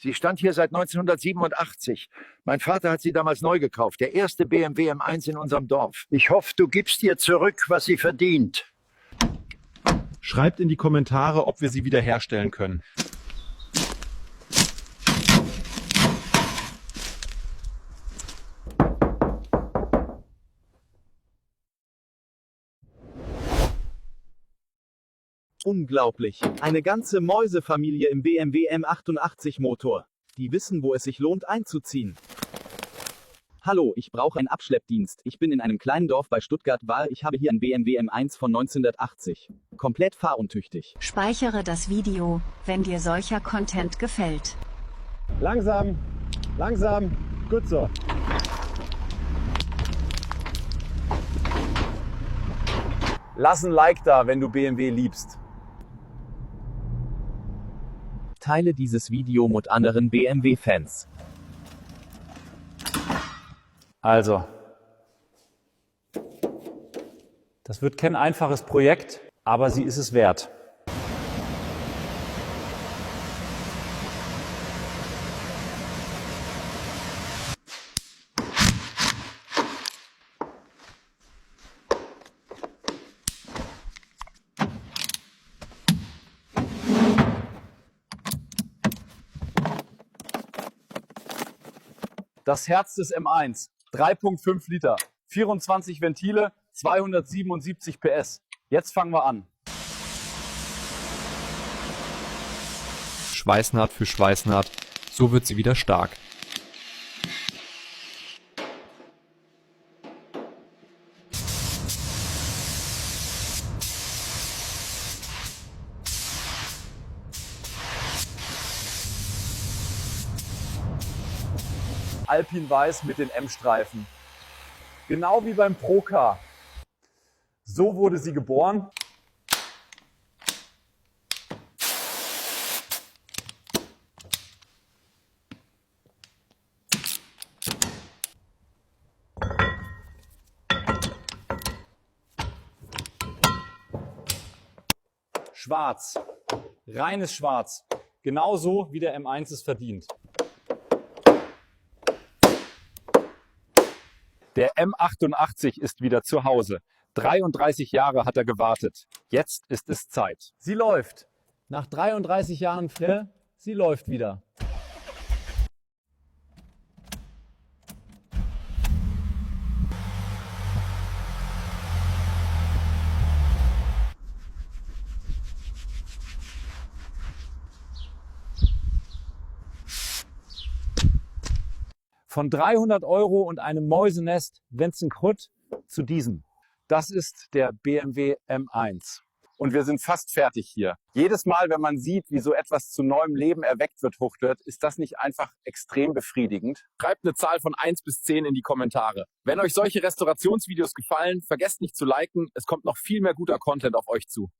Sie stand hier seit 1987. Mein Vater hat sie damals neu gekauft. Der erste BMW M1 in unserem Dorf. Ich hoffe, du gibst ihr zurück, was sie verdient. Schreibt in die Kommentare, ob wir sie wiederherstellen können. Unglaublich. Eine ganze Mäusefamilie im BMW M88 Motor. Die wissen, wo es sich lohnt einzuziehen. Hallo, ich brauche einen Abschleppdienst. Ich bin in einem kleinen Dorf bei Stuttgart-Wahl. Ich habe hier ein BMW M1 von 1980. Komplett fahruntüchtig. Speichere das Video, wenn dir solcher Content gefällt. Langsam, langsam, gut so. Lass ein Like da, wenn du BMW liebst. Teile dieses Video mit anderen BMW-Fans. Also, das wird kein einfaches Projekt, aber sie ist es wert. Das Herz des M1, 3,5 Liter, 24 Ventile, 277 PS. Jetzt fangen wir an. Schweißnaht für Schweißnaht, so wird sie wieder stark. Alpin Weiß mit den M-Streifen. Genau wie beim Procar. So wurde sie geboren. Schwarz. Reines Schwarz. Genauso wie der M1 es verdient. Der M88 ist wieder zu Hause. 33 Jahre hat er gewartet. Jetzt ist es Zeit. Sie läuft. Nach 33 Jahren sie läuft wieder. Von 300 € und einem Mäusenest Wenzenkrut zu diesem. Das ist der BMW M1. Und wir sind fast fertig hier. Jedes Mal, wenn man sieht, wie so etwas zu neuem Leben erweckt wird, Hochdirt, ist das nicht einfach extrem befriedigend? Schreibt eine Zahl von 1 bis 10 in die Kommentare. Wenn euch solche Restaurationsvideos gefallen, vergesst nicht zu liken. Es kommt noch viel mehr guter Content auf euch zu.